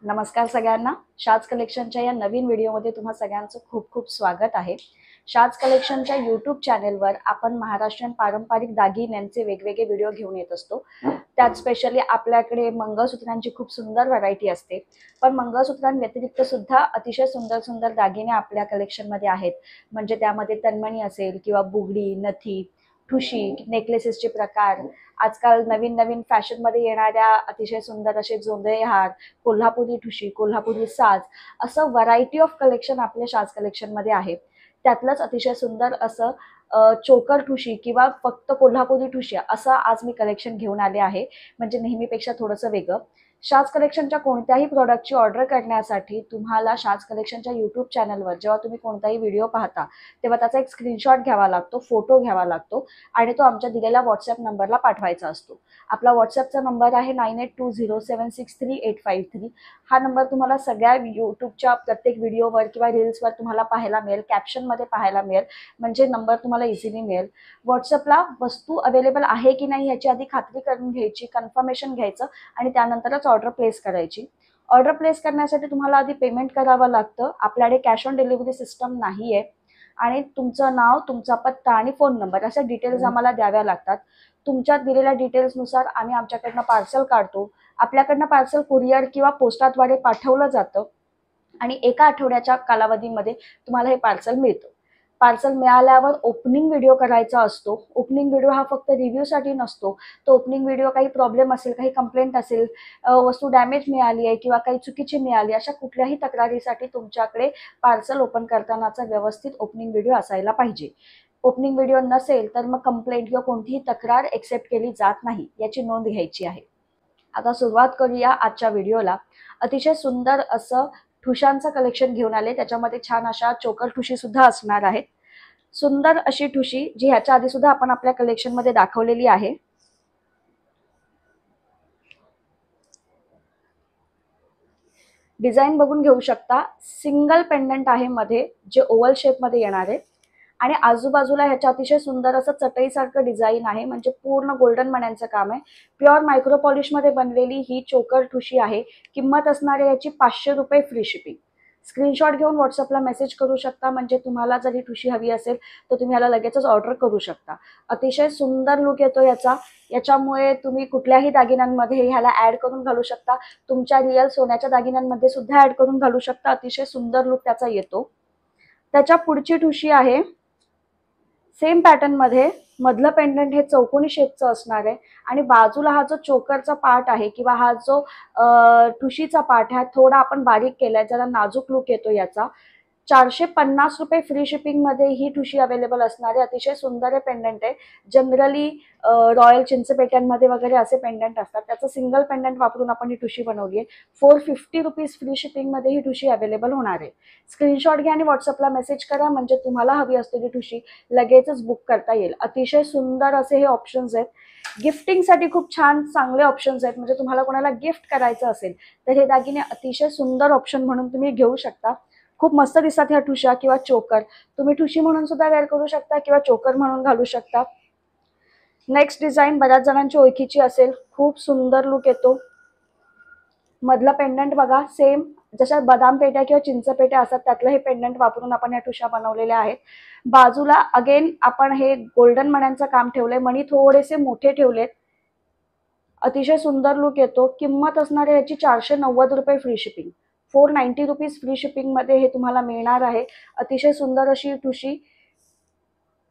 नमस्कार सगळ्यांना. शाज कलेक्शनच्या या नवीन व्हिडिओमध्ये तुम्हा सगळ्यांचं खूप खूप स्वागत आहे. शाज कलेक्शनच्या यूट्यूब चॅनेलवर आपण महाराष्ट्रीयन पारंपरिक दागिन्यांचे वेगवेगळे व्हिडिओ घेऊन येत असतो. त्यात स्पेशली आपल्याकडे मंगळसूत्रांची खूप सुंदर व्हरायटी असते, पण मंगळसूत्रांव्यतिरिक्त सुद्धा अतिशय सुंदर सुंदर दागिने आपल्या कलेक्शनमध्ये आहेत. म्हणजे त्यामध्ये तन्मणी असेल किंवा बुगडी, नथी, ठुशी, नेकलेसेसचे प्रकार, आजकाल नवीन नवीन फॅशनमध्ये येणाऱ्या अतिशय सुंदर असे जोंधळे हार, कोल्हापुरी ठुशी, कोल्हापुरी साज, असं व्हरायटी ऑफ कलेक्शन आपल्या शाज कलेक्शनमध्ये आहे. त्यातलंच अतिशय सुंदर असं चोकर ठुशी किंवा फक्त कोल्हापुरी ठुशी असं आज मी कलेक्शन घेऊन आले आहे. म्हणजे नेहमीपेक्षा थोडंसं वेगळं. शाज कलेक्शनच्या कोणत्याही प्रोडक्टची ऑर्डर करण्यासाठी तुम्हाला शाज कलेक्शनच्या यूट्यूब चॅनलवर जेव्हा तुम्ही कोणताही व्हिडिओ पाहता तेव्हा त्याचा एक स्क्रीनशॉट घ्यावा लागतो, फोटो घ्यावा लागतो आणि तो आमच्या दिलेल्या व्हॉट्सअप नंबरला पाठवायचा असतो. आपला व्हॉट्सअपचा नंबर आहे 9820763853. हा नंबर तुम्हाला सगळ्या यूट्यूबच्या प्रत्येक व्हिडिओवर किंवा रील्सवर तुम्हाला पाहायला मिळेल, कॅप्शनमध्ये पाहायला मिळेल. म्हणजे नंबर तुम्हाला इझिली मिळेल. व्हॉट्सअपला वस्तू अवेलेबल आहे की नाही याची आधी खात्री करून घ्यायची, कन्फर्मेशन घ्यायचं आणि त्यानंतरच ऑर्डर प्लेस करायची. ऑर्डर प्लेस करण्यासाठी तुम्हाला आधी पेमेंट करावं लागतं. आपल्याकडे कॅश ऑन डिलिव्हरी सिस्टम नाही आहे आणि तुमचं नाव, तुमचा पत्ता आणि फोन नंबर अशा डिटेल्स आम्हाला द्याव्या लागतात. तुमच्या दिलेल्या डिटेल्सनुसार आम्ही आमच्याकडनं पार्सल काढतो. आपल्याकडनं पार्सल कुरिअर किंवा पोस्टाद्वारे पाठवलं जातं आणि एका आठवड्याच्या कालावधीमध्ये तुम्हाला हे पार्सल मिळतं. पार्सल मिळाल्यावर ओपनिंग व्हिडिओ करायचा असतो. ओपनिंग व्हिडिओ हा फक्त रिव्ह्यूसाठी नसतो. तो ओपनिंग व्हिडिओ काही प्रॉब्लेम असेल, काही कंप्लेंट असेल, वस्तू डॅमेज मिळाली आहे किंवा काही चुकीची मिळाली, अशा कुठल्याही तक्रारीसाठी तुमच्याकडे पार्सल ओपन करतानाचा व्यवस्थित ओपनिंग व्हिडिओ असायला पाहिजे. ओपनिंग व्हिडिओ नसेल तर मग कंप्लेंट किंवा कोणतीही तक्रार एक्सेप्ट केली जात नाही, याची नोंद घ्यायची आहे. आता सुरुवात करूया आजच्या व्हिडिओला. अतिशय सुंदर असं ठुशांचं कलेक्शन घेऊन आले. त्याच्यामध्ये छान अशा चोकर ठुशी सुद्धा असणार आहेत. सुंदर अशी ठुशी जी ह्याच्या आधी सुद्धा आपण आपल्या कलेक्शनमध्ये दाखवलेली आहे. डिझाईन बघून घेऊ शकता. सिंगल पेंडंट आहे मध्ये, जे ओव्हल शेपमध्ये येणार आहे आणि आजूबाजूला ह्याच्या अतिशय सुंदर असं चटईसारखं डिझाईन आहे. म्हणजे पूर्ण गोल्डन मण्यांचं काम आहे. प्युअर मायक्रो पॉलिशमध्ये बनलेली ही चोकर ठुशी आहे. किंमत असणार आहे याची 500 रुपये फ्री शिपिंग. स्क्रीनशॉट घेऊन व्हॉट्सअपला मेसेज करू शकता. म्हणजे तुम्हाला जर ही ठुशी हवी असेल तर तुम्ही ह्याला लगेचच ऑर्डर करू शकता. अतिशय सुंदर लुक येतो याचा. याच्यामुळे तुम्ही कुठल्याही दागिन्यांमध्ये ह्याला ॲड करून घालू शकता. तुमच्या रिअल सोन्याच्या दागिन्यांमध्ये सुद्धा ॲड करून घालू शकता. अतिशय सुंदर लुक त्याचा येतो. त्याच्या पुढची ठुशी आहे सेम पॅटर्न मध्ये. मधलं पेंडंट हे चौकोनी शेपचं असणार आहे आणि बाजूला हा जो चोकरचा पार्ट आहे किंवा हा जो ठुशीचा पार्ट हा थोडा आपण बारीक केलाय, जरा नाजूक लुक येतो याचा. 450 रुपये फ्री शिपिंग मध्ये ही ठुशी अवेलेबल असणारे अतिशय सुंदर हे पेंडंट आहे. जनरली रॉयल चिंचपेट्यांमध्ये वगैरे असे पेंडंट असतात. त्याचं सिंगल पेंडंट वापरून आपण ही ठुशी बनवली आहे. 450 रुपीज फ्री शिपिंग मध्ये ही ठुशी अवेलेबल होणार आहे. स्क्रीनशॉट घ्या आणि व्हॉट्सअपला मेसेज करा. म्हणजे तुम्हाला हवी असलेली ठुशी लगेचच बुक करता येईल. अतिशय सुंदर असे हे ऑप्शन्स आहेत. गिफ्टिंगसाठी खूप छान चांगले ऑप्शन्स आहेत. म्हणजे तुम्हाला कोणाला गिफ्ट करायचं असेल तर हे दागिने अतिशय सुंदर ऑप्शन म्हणून तुम्ही घेऊ शकता. खूप मस्त दिसतात ह्या ठुशा किंवा चोकर. तुम्ही ठुशी म्हणून सुद्धा वेअर करू शकता किंवा चोकर म्हणून घालू शकता. नेक्स्ट डिझाईन बऱ्याच जणांची ओळखीची असेल. खूप सुंदर लुक येतो. मधला पेंडंट बघा, सेम जशा बदाम पेट्या किंवा चिंच पेट्या असतात त्यातलं हे पेंडंट वापरून आपण या ठुशा बनवलेल्या आहेत. बाजूला अगेन आपण हे गोल्डन मण्यांचं काम ठेवलंय. मणी थोडेसे मोठे ठेवलेत. अतिशय सुंदर लुक येतो. किंमत असणार आहे याची 490 रुपये free shipping. 490 rupees free shipping मध्ये हे तुम्हाला मिळणार आहे. अतिशय सुंदर अशी ठुशी.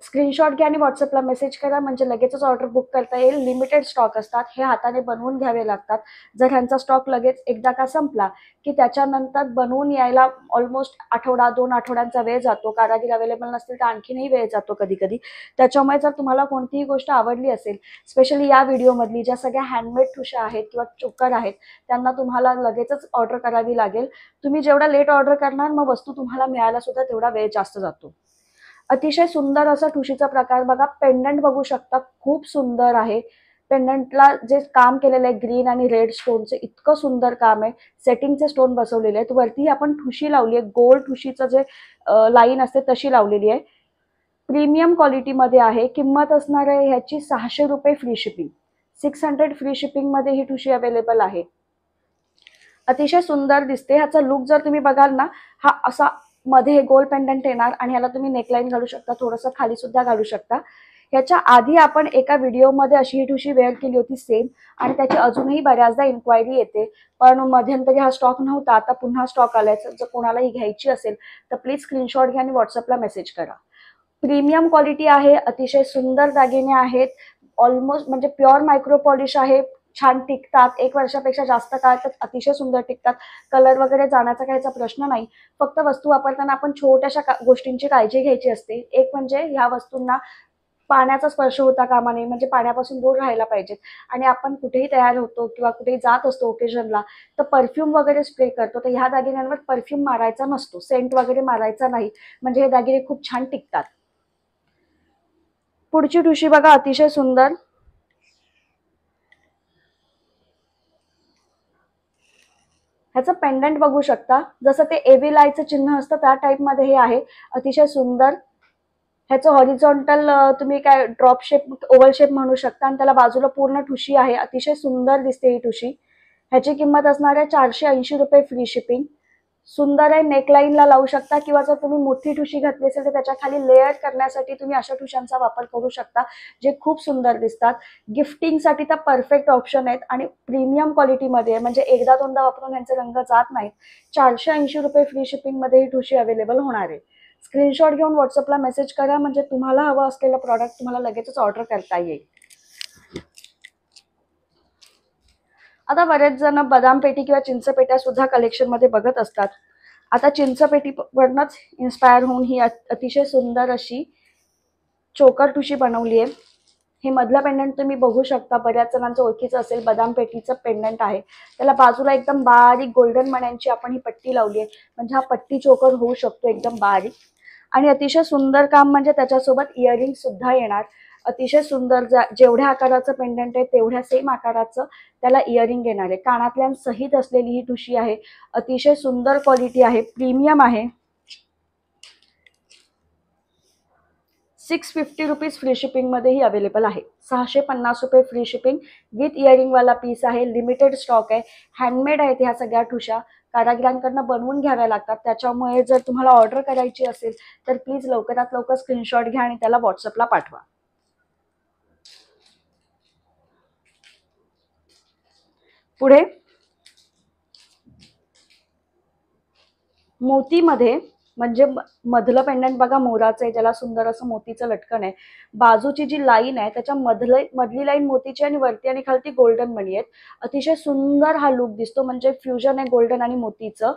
स्क्रीनशॉट घ्या आणि व्हॉट्सअपला मेसेज करा. म्हणजे लगेचच ऑर्डर बुक करता येईल. लिमिटेड स्टॉक असतात. हे हाताने बनवून घ्यावे लागतात. जर ह्यांचा स्टॉक लगेच एकदा का संपला की त्याच्यानंतर बनवून यायला ऑलमोस्ट आठवडा 2 आठवड्यांचा वेळ जातो. कारागीर अवेलेबल नसतील तर आणखीनही वेळ जातो कधी कधी. त्याच्यामुळे जर तुम्हाला कोणतीही गोष्ट आवडली असेल, स्पेशली या व्हिडिओमधली ज्या सगळ्या हँडमेड ठुशा आहेत किंवा चोकर आहेत, त्यांना तुम्हाला लगेचच ऑर्डर करावी लागेल. तुम्ही जेवढा लेट ऑर्डर करणार मग वस्तू तुम्हाला मिळायला सुद्धा तेवढा वेळ जास्त जातो. अतिशय सुंदर असा ठुशीचा प्रकार बघा. पेंडंट बघू शकता, खूप सुंदर आहे. पेंडंटला जे काम केलेलं आहे ग्रीन आणि रेड स्टोनचे, इतकं सुंदर काम आहे. सेटिंगचे स्टोन बसवलेले आहेत. वरती आपण ठुशी लावली आहे. गोल्ड ठुशीचं जे लाईन असते तशी लावलेली आहे. प्रीमियम क्वालिटीमध्ये आहे. किंमत असणार आहे ह्याची 600 रुपये फ्री शिपिंग. 600 फ्री शिपिंग मध्ये ही ठुशी अवेलेबल आहे. अतिशय सुंदर दिसते। ह्याचा लुक जर तुम्ही बघाल ना, हा असा मध्ये गोल पेंडंट येणार आणि ह्याला तुम्ही नेकलाईन घालू शकता, थोडंसं खाली सुद्धा घालू शकता। ह्याच्या आधी आपण एका व्हिडिओमध्ये अशी ही ठुशी वेअर केली होती सेम, आणि त्याची अजूनही बऱ्याचदा इन्क्वायरी येते, पण मध्यंतरी हा स्टॉक नव्हता, आता पुन्हा स्टॉक आलाय। जर कोणालाही घ्यायची असेल तर प्लीज स्क्रीनशॉट घ्या आणि व्हॉट्सअपला मेसेज करा। प्रीमियम क्वालिटी आहे, अतिशय सुंदर दागिने आहेत, ऑलमोस्ट म्हणजे प्युअर मायक्रो पॉलिश आहे, छान टिकतात, 1 वर्षापेक्षा जास्त काळ तर अतिशय सुंदर टिकतात, कलर वगैरे जाण्याचा काहीचा प्रश्न नाही। फक्त वस्तू वापरताना आपण छोट्याशा गोष्टींची काळजी घ्यायची असते। एक म्हणजे ह्या वस्तूंना पाण्याचा स्पर्श होता कामा नये, म्हणजे पाण्यापासून दूर राहायला पाहिजेत। आणि आपण कुठेही तयार होतो किंवा कुठेही जात असतो ओकेजनला तर परफ्यूम वगैरे स्प्रे करतो, तर ह्या दागिन्यांवर परफ्यूम मारायचा नसतो, सेंट वगैरे मारायचा नाही, म्हणजे हे दागिने खूप छान टिकतात। पुढची ठुशी बघा, अतिशय सुंदर, ह्याचं पेंडंट बघू शकता, जसं ते एव्हिल आयचं चिन्ह असतं त्या टाइप मध्ये हे आहे, अतिशय सुंदर। ह्याचं हॉरिझॉन्टल तुम्ही काय ड्रॉप शेप ओव्हल शेप म्हणू शकता, आणि त्याला बाजूला पूर्ण ठुशी आहे, अतिशय सुंदर दिसते ही ठुशी। ह्याची किंमत असणार आहे 480 रुपये फ्री शिपिंग। सुंदर आहे, नेकलाईनला लावू शकता, किंवा जर तुम्ही मोठी ठुशी घातली असेल तर त्याच्या खाली लेअर करण्यासाठी तुम्ही अशा ठुशांचा वापर करू शकता, जे खूप सुंदर दिसतात। गिफ्टिंगसाठी तर परफेक्ट ऑप्शन आहेत आणि प्रीमियम क्वालिटीमध्ये, म्हणजे एकदा दोनदा वापरून यांचे रंग जात नाहीत। 480 रुपये फ्री शिपिंगमध्ये ही ठुशी अवेलेबल होणार आहे। स्क्रीनशॉट घेऊन व्हॉट्सअपला मेसेज करा, म्हणजे तुम्हाला हवं असलेलं प्रॉडक्ट तुम्हाला लगेचच ऑर्डर करता येईल। आता बरेच जण बदाम पेटी किंवा चिंच पेट्या सुद्धा कलेक्शन मध्ये बघत असतात। आता चिंच पेटीवरनच इन्स्पायर होऊन ही अतिशय सुंदर अशी चोकर ठुशी बनवली आहे। हे मधलं पेंडंट तुम्ही बघू शकता, बऱ्याच जणांचं ओळखीचं असेल, बदाम पेटीचं पेंडंट आहे। त्याला बाजूला एकदम बारीक गोल्डन मण्यांची आपण ही पट्टी लावली आहे, म्हणजे हा पट्टी चोकर होऊ शकतो एकदम बारीक। आणि अतिशय सुंदर काम म्हणजे त्याच्यासोबत इयरिंग सुद्धा येणार, अतिशय सुंदर, जेवढ्या आकाराचं पेंडंट आहे तेवढ्या सेम आकाराचं त्याला इयरिंग येणार आहे। कानातल्यांसहित असलेली ही ठुशी आहे, अतिशय सुंदर क्वालिटी आहे, प्रीमियम आहे। 650 रुपीज फ्री शिपिंग मध्ये ही अवेलेबल आहे। 650 रुपये फ्री शिपिंग विथ इयरिंग वाला पीस आहे, लिमिटेड स्टॉक आहे, हँडमेड आहेत ह्या सगळ्या ठुशा, कारागिरांकडनं बनवून घ्याव्या लागतात। त्याच्यामुळे जर तुम्हाला ऑर्डर करायची असेल तर प्लीज लवकरात लवकर स्क्रीनशॉट घ्या आणि त्याला व्हॉट्सअपला पाठवा। पुढे मोतीमध्ये, म्हणजे मधलं पेंडंट बघा मोराचं आहे, ज्याला सुंदर असं मोतीचं लटकन आहे, बाजूची जी लाईन आहे त्याच्या मधली लाईन मोतीची आणि वरती आणि खालती गोल्डन मणी आहेत। अतिशय सुंदर हा लुक दिसतो, म्हणजे फ्युजन आहे गोल्डन आणि मोतीचं।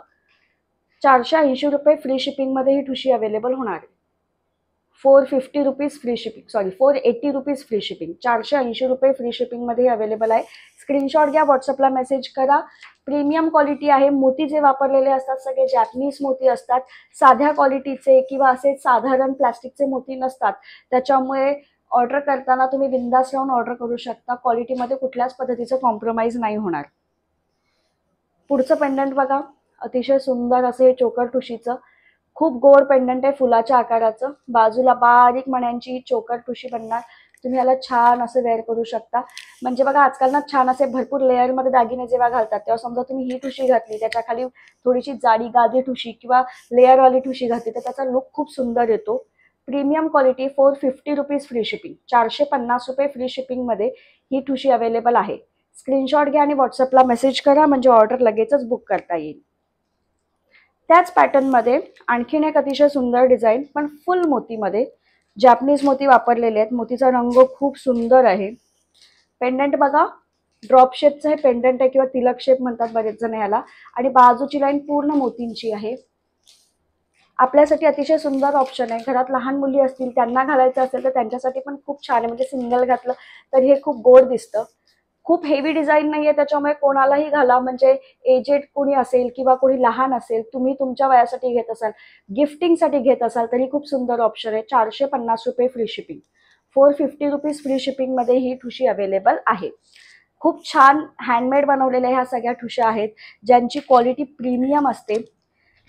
480 रुपये फ्री शिपिंग मध्ये ही ठुशी अवेलेबल होणार आहे। 450 rupees free shipping, sorry 480 rupees free shipping, 480 रुपये फ्री शिपिंग मध्ये अवेलेबल आहे। स्क्रीनशॉट घ्या, व्हॉट्सअपला मेसेज करा। प्रीमियम क्वालिटी आहे, मोती जे वापरलेले असतात सगळे जॅपनीज मोती असतात, साध्या क्वालिटीचे किंवा असे साधारण प्लास्टिकचे मोती नसतात। त्याच्यामुळे ऑर्डर करताना तुम्ही बिंदास राहून ऑर्डर करू शकता, क्वालिटीमध्ये कुठल्याच पद्धतीचं कॉम्प्रोमाइज नाही होणार। पुढचं पेंडंट बघा, अतिशय सुंदर असे हे चोकर ठुशीचं, खूप गोड पेंडंट आहे फुलाच्या आकाराचं, बाजूला बारीक मण्यांची चोकर ठुशी बनणार। तुम्ही याला छान असं वेअर करू शकता, म्हणजे बघा आजकाल ना छान असे भरपूर लेअर मध्ये दागिने जेव्हा घालतात तेव्हा समजा तुम्ही ही ठुशी घातली, त्याच्या खाली थोडीशी जाडी गादी ठुशी किंवा लेअर वाली ठुशी घातली तर त्याचा लुक खूप सुंदर येतो। Premium quality, 450 rupees free shipping, 450 रुपये फ्री शिपिंग मध्ये ही ठुशी अवेलेबल आहे। स्क्रीनशॉट घ्या आणि व्हॉट्सअपला मेसेज करा, म्हणजे ऑर्डर लगेचच बुक करता येईल। त्याच पॅटर्न मध्ये आणखीन एक अतिशय सुंदर डिझाईन, पण फुल मोतीमध्ये, जॅपनीज मोती वापरलेले आहेत, मोतीचा रंग खूप सुंदर आहे। पेंडंट बघा, ड्रॉप शेपचं हे पेंडंट आहे किंवा तिलक शेप म्हणतात बरेच जण याला, आणि बाजूची लाईन पूर्ण मोतींची आहे। आपल्यासाठी अतिशय सुंदर ऑप्शन आहे, घरात लहान मुली असतील त्यांना घालायचं असेल तर त्यांच्यासाठी पण खूप छान आहे, म्हणजे सिंगल घातलं तर हे खूप गोड दिसतं। खूप हेवी डिझाईन नाहीये, त्याच्यामुळे कोणालाही घाला, म्हणजे एजेड कोणी असेल किंवा कोणी लहान असेल, तुम्ही तुमच्या वयासाठी घेत असाल, गिफ्टिंगसाठी घेत असाल तरी खूप सुंदर ऑप्शन आहे। 450 रुपये free shipping, 450 rupees free shipping मध्ये ही ठुशी अवेलेबल आहे। खूप छान हँडमेड बनवलेल्या ह्या सगळ्या ठुशा आहेत, ज्यांची क्वालिटी प्रीमियम असते,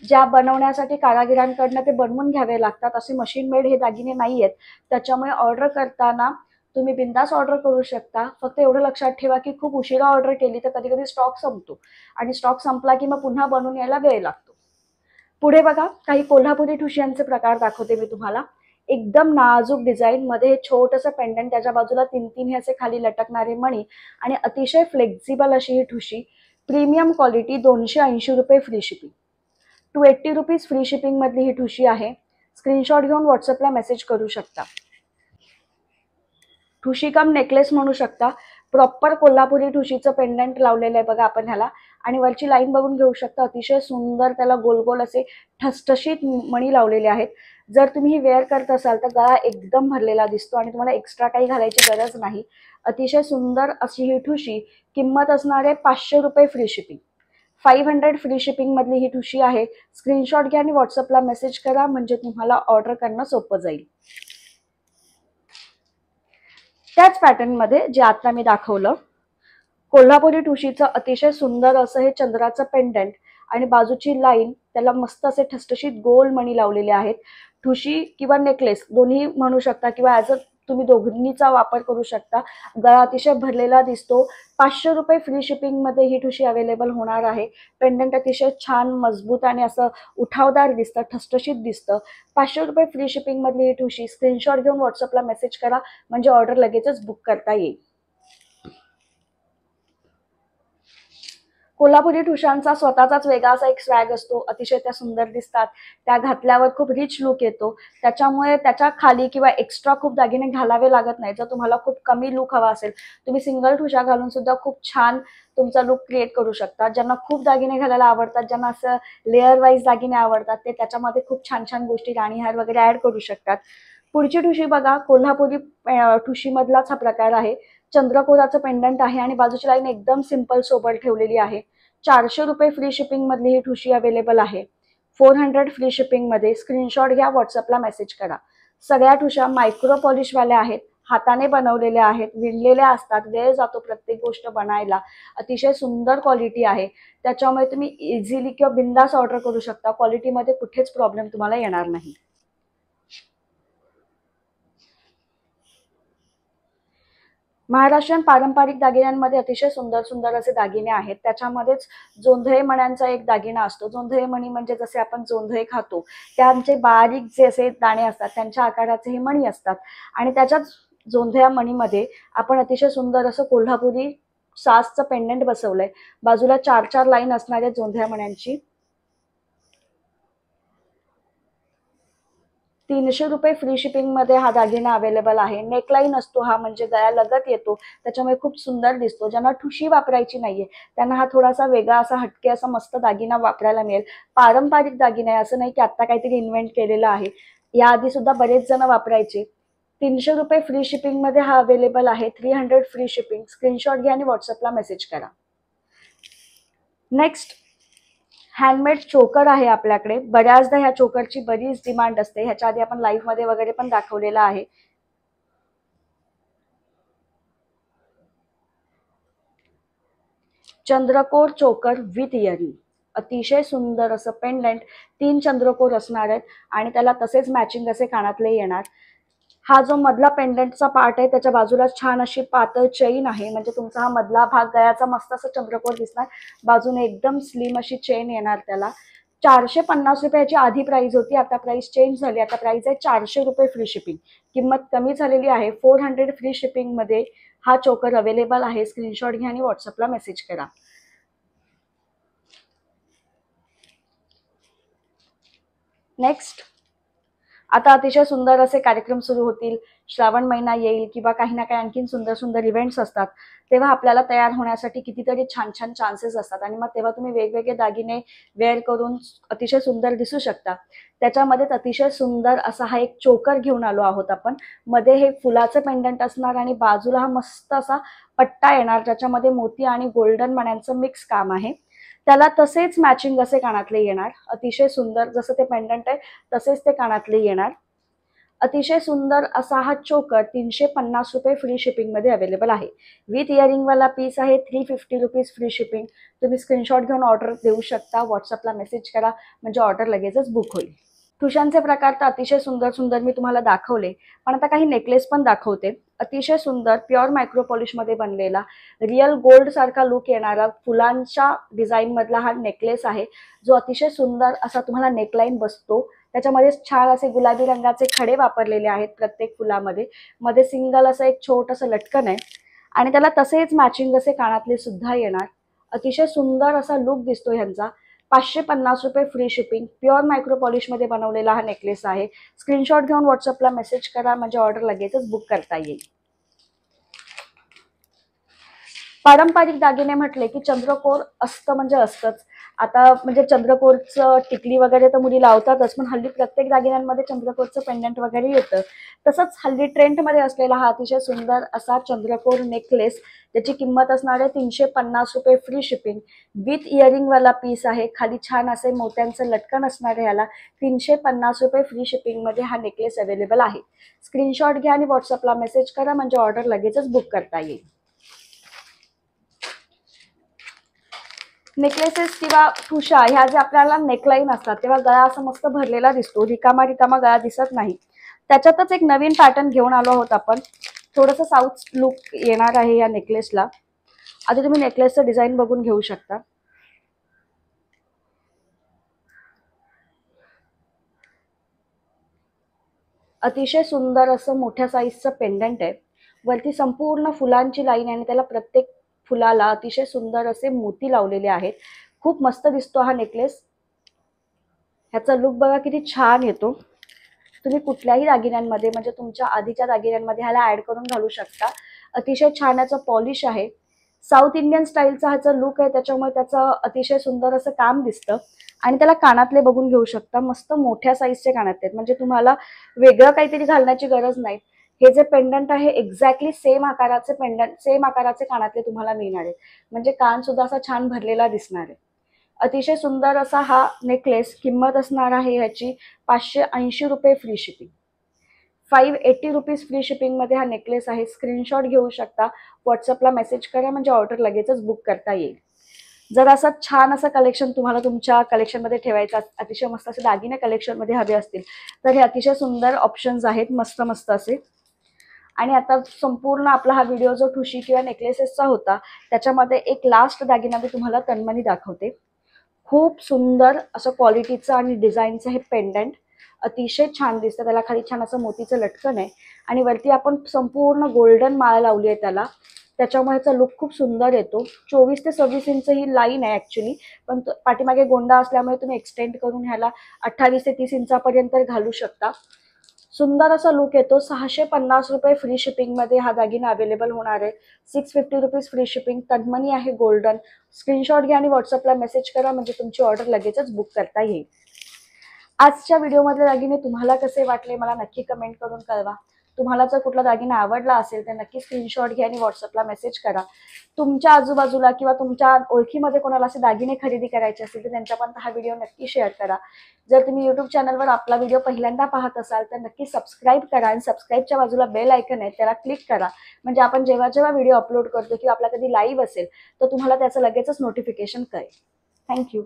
ज्या बनवण्यासाठी कारागिरांकडनं ते बनवून घ्यावे लागतात, असे मशीन मेड हे दागिने नाही आहेत। त्याच्यामुळे ऑर्डर करताना तुम्ही बिंदास ऑर्डर करू शकता. फक्त एवढं लक्षात ठेवा की खूप उशिरा ऑर्डर केली तर कधी कधी स्टॉक संपतो आणि स्टॉक संपला की मग पुन्हा बनवून यायला वेळ लागतो. पुढे बघा, काही कोल्हापुरी ठुशियांचे प्रकार दाखवते मी तुम्हाला. एकदम नाजूक डिझाईन मध्ये छोटंसं पेंडंट, त्याच्या बाजूला 3-3 हे असे खाली लटकणारे मणी आणि अतिशय फ्लेक्झिबल अशी ही ठुशी. प्रीमियम क्वालिटी, 280 रुपये free shipping. 280 rupees free shipping मधली ही ठुशी आहे. स्क्रीनशॉट घेऊन व्हॉट्सअपला मेसेज करू शकता. ठुशी कम नेकलेस म्हणू शकता. प्रॉपर कोल्हापुरी ठुशीचं पेंडंट लावलेलं आहे बघा आपण ह्याला, आणि वरची लाईन बघून घेऊ शकता. अतिशय सुंदर त्याला गोल गोल असे ठसठशीत मणी लावलेले आहेत. जर तुम्ही ही वेअर करत असाल तर गळा एकदम भरलेला दिसतो आणि तुम्हाला एक्स्ट्रा काही घालायची गरज नाही. अतिशय सुंदर अशी ही ठुशी. किंमत असणार आहे 500 रुपये फ्री शिपिंग. 500 फ्री शिपिंग मधली ही ठुशी आहे. स्क्रीनशॉट घ्या आणि व्हॉट्सअपला मेसेज करा, म्हणजे तुम्हाला ऑर्डर करणं सोपं जाईल. त्याच पॅटर्न मध्ये जे आता मी दाखवलं, कोल्हापुरी ठुशीचं अतिशय सुंदर असं हे चंद्राचं पेंडंट आणि बाजूची लाईन, त्याला मस्त असे ठसठशीत गोल मणी लावलेले आहेत. ठुशी किंवा नेकलेस दोन्ही म्हणू शकता, किंवा ॲज अ तुम्ही दोन्हीचा वापर करू शकता. गळा अतिशय भरलेला दिसतो. 500 रुपये फ्री शिपिंग मध्ये ही ठुशी अवेलेबल होणार आहे. पेंडंट अतिशय छान मजबूत आणि असं उठावदार दिसतं, ठसठशीत दिसतं. 500 रुपये फ्री शिपिंग मधली ही ठुशी. स्क्रीनशॉट घेऊन व्हॉट्सअपला मेसेज करा, म्हणजे ऑर्डर लगेचच बुक करता येईल. कोल्हापुरी ठुशांचा स्वतःचाच वेगळा असा एक स्वॅग असतो. अतिशय त्या सुंदर दिसतात. त्या घातल्यावर खूप रिच लुक येतो. त्याच्यामुळे त्याच्या खाली किंवा एक्स्ट्रा खूप दागिने घालावे लागत नाही. जर तुम्हाला खूप कमी लुक हवा असेल, तुम्ही सिंगल ठुशा घालून सुद्धा खूप छान तुमचा लुक क्रिएट करू शकता. ज्यांना खूप दागिने घालायला आवडतात, ज्यांना असं लेअर वाईज दागिने आवडतात, ते त्याच्यामध्ये खूप छान छान गोष्टी, राणी हार वगैरे ऍड करू शकतात. पुढची ठुशी बघा, कोल्हापुरी ठुशी मधलाच हा प्रकार आहे. चंद्रकोराचं पेंडंट आहे आणि बाजूची लाईन एकदम सिंपल सोबर ठेवलेली आहे. 400 रुपये फ्री शिपिंग मधली ही ठुशी अवेलेबल आहे. 400 फ्री शिपिंग मध्ये. स्क्रीनशॉट घ्या, व्हॉट्सअपला मेसेज करा. सगळ्या ठुशा मायक्रो पॉलिशवाल्या आहेत, हाताने बनवलेल्या आहेत, विणलेल्या असतात. वेळ जातो प्रत्येक गोष्ट बनायला. अतिशय सुंदर क्वालिटी आहे. त्याच्यामुळे तुम्ही इझिली किंवा बिंदास ऑर्डर करू शकता. क्वालिटीमध्ये कुठेच प्रॉब्लेम तुम्हाला येणार नाही. महाराष्ट्रीयन पारंपरिक दागिन्यांमध्ये अतिशय सुंदर सुंदर असे दागिने आहेत. त्याच्यामध्येच जोंधळे मण्यांचा एक दागिना असतो. जोंधळे मणी म्हणजे जसे आपण जोंधळे खातो, त्यांचे बारीक जे असे दाणे असतात, त्यांच्या आकाराचे हे मणी असतात. आणि त्याच्याच जोंधळ्या मणीमध्ये आपण अतिशय सुंदर असं कोल्हापुरी सासचं पेंडंट बसवलंय. बाजूला 4-4 लाईन असणाऱ्या जोंधळ्या मण्यांची. 300 रुपये फ्री शिपिंग मध्ये हा दागिना अवेलेबल आहे. नेकलाईन असतो हा, म्हणजे गळ्यालगत येतो, त्याच्यामुळे खूप सुंदर दिसतो. ज्यांना ठुशी वापरायची नाहीये त्यांना हा थोडासा वेगळा असा हटके असा मस्त दागिना वापरायला मिळेल. पारंपरिक दागिना आहे, असं नाही की आता काहीतरी इन्व्हेंट केलेलं आहे. याआधी सुद्धा बरेच जण वापरायचे. 300 रुपये फ्री शिपिंग मध्ये हा अवेलेबल आहे. 300 फ्री शिपिंग. स्क्रीनशॉट घ्या आणि व्हॉट्सअपला मेसेज करा. नेक्स्ट, हँडमेड चोकर आहे आपल्याकडे. बऱ्याचदा ह्या चोकरची बरीच डिमांड असते. ह्याच्या आधी आपण लाईव्ह मध्ये वगैरे पण दाखवलेला आहे. चंद्रकोर चोकर विथ इयरिंग. अतिशय सुंदर असं पेंडंट. 3 चंद्रकोर असणार आहेत आणि त्याला तसेच मॅचिंग असे कानातले येणार. हा जो मधला पेंडंटचा पार्ट आहे, त्याच्या बाजूला छान अशी पातळ चेन आहे, म्हणजे तुमचा हा मधला भाग गळ्याचा मस्त असं चंद्रकोर दिसणार. बाजूने एकदम स्लिम अशी चेन येणार त्याला. 450 रुपयाची आधी प्राइस होती, आता प्राइस चेंज झाली. आता प्राइस आहे 400 रुपये फ्री शिपिंग. किंमत कमी झालेली आहे. 400 फ्री शिपिंग मध्ये हा चोकर अवेलेबल आहे. स्क्रीनशॉट घ्या आणि व्हॉट्सअपला मेसेज करा. नेक्स्ट, आता अतिशय सुंदर असे कार्यक्रम सुरू होतील. श्रावण महिना येईल किंवा काही ना काही आणखीन सुंदर सुंदर इव्हेंट्स असतात, तेव्हा आपल्याला तयार होण्यासाठी कितीतरी छान छान चान्सेस असतात आणि मग तेव्हा तुम्ही वेगवेगळे दागिने वेअर करून अतिशय सुंदर दिसू शकता. त्याच्यामध्येच अतिशय सुंदर असा हा एक चोकर घेऊन आलो आहोत आपण. मध्ये हे फुलाचं पेंडंट असणार आणि बाजूला हा मस्त असा पट्टा येणार, ज्याच्यामध्ये मोती आणि गोल्डन मण्यांचं मिक्स काम आहे. त्याला तसेच मॅचिंग असे कानातले येणार. अतिशय सुंदर, जसं ते पेंडंट आहे तसेच ते कानातले येणार. अतिशय सुंदर असा हा चोकर 350 रुपये फ्री शिपिंग मध्ये अवेलेबल आहे. विथ इयरिंग वाला पीस आहे. 350 रुपीज फ्री शिपिंग. तुम्ही स्क्रीनशॉट घेऊन ऑर्डर देऊ शकता. व्हॉट्सअपला मेसेज करा, म्हणजे ऑर्डर लगेचच बुक होईल. ठुशांचे प्रकार तर अतिशय सुंदर सुंदर मी तुम्हाला दाखवले, पण आता काही नेकलेस पण दाखवते। अतिशय सुंदर प्युअर मायक्रो पॉलिश मध्ये बनलेला रिअल गोल्ड सारखा लुक येणारा फुलांच्या डिझाईन मधला हा नेकलेस आहे, जो अतिशय सुंदर असा तुम्हाला नेकलाईन बसतो। त्याच्यामध्ये छान असे गुलाबी रंगाचे खडे वापरलेले आहेत प्रत्येक फुलामध्ये। मध्ये सिंगल असं एक छोटंसं लटकन आहे आणि त्याला तसेच मॅचिंग असे कानातले सुद्धा येणार। अतिशय सुंदर असा लुक दिसतो ह्यांचा। 550 रुपये free shipping. Pure micro polish मध्ये बनवलेला हा नेकलेस आहे। स्क्रीनशॉट घेऊन व्हॉट्सअपला मेसेज करा, म्हणजे ऑर्डर लगेचच बुक करता येईल। पारंपरिक दागिने म्हटले की चंद्रकोर असतं म्हणजे असतंच। आता म्हणजे चंद्रकोरचं टिकली वगैरे तर मुली लावतातच, पण हल्ली प्रत्येक दागिन्यांमध्ये चंद्रकोरचं पेंडंट वगैरे येतं। तसंच हल्ली ट्रेंडमध्ये असलेला हा अतिशय सुंदर असा चंद्रकोर नेकलेस, त्याची किंमत असणार आहे 350 रुपये फ्री शिपिंग। विथ इयरिंग वाला पीस आहे, खाली छान असे मोत्यांचं लटकन असणार आहे। याला 350 रुपये फ्री शिपिंग मध्ये हा नेकलेस अवेलेबल आहे। स्क्रीनशॉट घ्या आणि व्हॉट्सअपला मेसेज करा, म्हणजे ऑर्डर लगेचच बुक करता येईल। नेकलेसेस किंवा ठुशा ह्या जे आपल्याला नेकलाईन असतात तेव्हा गळा असा मस्त भरलेला दिसतो, रिकामा रिकामा गळा दिसत नाही। त्याच्यातच एक नवीन पॅटर्न घेऊन आलो आहोत आपण। थोडंसं साऊथ लुक येणार आहे या नेकलेसला। आता तुम्ही नेकलेसचं डिझाईन बघून घेऊ शकता। अतिशय सुंदर असं मोठ्या साईजचं पेंडंट आहे। वरती संपूर्ण फुलांची लाईन आहे आणि त्याला प्रत्येक फुलाला अतिशय सुंदर असे मोती लावलेले आहेत। खूप मस्त दिसतो हा नेकलेस। ह्याचा लुक बघा किती छान येतो। तुम्ही कुठल्याही दागिन्यांमध्ये म्हणजे तुमच्या आधीच्या दागिन्यांमध्ये ह्याला ऍड करून घालू शकता। अतिशय छान याचं पॉलिश आहे। साऊथ इंडियन स्टाईलचा ह्याचा लुक आहे, त्याच्यामुळे त्याचं अतिशय सुंदर असं काम दिसतं। आणि त्याला कानातले बघून घेऊ शकता, मस्त मोठ्या साईजचे कानातले आहेत, म्हणजे तुम्हाला वेगळं काहीतरी घालण्याची गरज नाही। हे जे पेंडंट आहे एक्झॅक्टली सेम आकाराचे पेंडंट, सेम आकाराचे कानातले तुम्हाला मिळणार आहेत, म्हणजे कान सुद्धा असा छान भरलेला दिसणार आहे। अतिशय सुंदर असा हा नेकलेस। किंमत असणार आहे ह्याची 580 रुपये free shipping. 580 rupees free shipping मध्ये हा नेकलेस आहे। स्क्रीनशॉट घेऊ शकता, व्हॉट्सअपला मेसेज करा, म्हणजे ऑर्डर लगेचच बुक करता येईल। जर असं छान असं कलेक्शन तुम्हाला तुमच्या कलेक्शनमध्ये ठेवायचं, अतिशय मस्त असे दागिने कलेक्शनमध्ये हवे असतील तर हे अतिशय सुंदर ऑप्शन्स आहेत, मस्त मस्त असे। आणि आता संपूर्ण आपला हा व्हिडिओ जो ठुशी किंवा नेकलेसेसचा होता, त्याच्यामध्ये एक लास्ट दागिना मी तुम्हाला तन्मणी दाखवते। खूप सुंदर असं क्वालिटीचं आणि डिझाईनचं हे पेंडंट अतिशय छान दिसतं। त्याला खाली छान असं मोतीचं लटकन आहे आणि वरती आपण संपूर्ण गोल्डन माळ लावली आहे त्याला, त्याच्यामुळे ह्याचा लुक खूप सुंदर येतो। 24 ते 26 इंच ही लाईन आहे ऍक्च्युली, पण पाठीमागे गोंडा असल्यामुळे तुम्ही एक्सटेंड करून ह्याला 28 ते 30 इंचापर्यंत घालू शकता। सुंदर असा लुक येतो। 650 रुपये फ्री शिपिंग मध्ये हा दागिना अवेलेबल होणार आहे। 650 रुपीज फ्री शिपिंग। तन्मणी आहे गोल्डन। स्क्रीनशॉट घ्या आणि व्हॉट्सअपला मेसेज करा, म्हणजे तुमची ऑर्डर लगेचच बुक करता येईल। आजच्या व्हिडिओमधले दागिने तुम्हाला कसे वाटले मला नक्की कमेंट करून कळवा। तुम्हाला जर कुठला दागिना आवडला असेल तर नक्की स्क्रीनशॉट घ्या आणि व्हॉट्सअपला मेसेज करा। तुमच्या आजूबाजूला किंवा तुमच्या ओळखीमध्ये कोणाला असे दागिने खरेदी करायचे असतील तर त्यांच्यापर्यंत हा व्हिडिओ नक्की शेअर करा। जर तुम्ही यूट्यूब चॅनलवर आपला व्हिडिओ पहिल्यांदा पाहत असाल तर नक्की सबस्क्राईब करा आणि सबस्क्राईबच्या बाजूला बेल आयकन आहे त्याला क्लिक करा, म्हणजे आपण जेव्हा जेव्हा व्हिडिओ अपलोड करतो किंवा आपला कधी लाईव्ह असेल तर तुम्हाला त्याचं लगेचच नोटिफिकेशन कळेल। थँक्यू।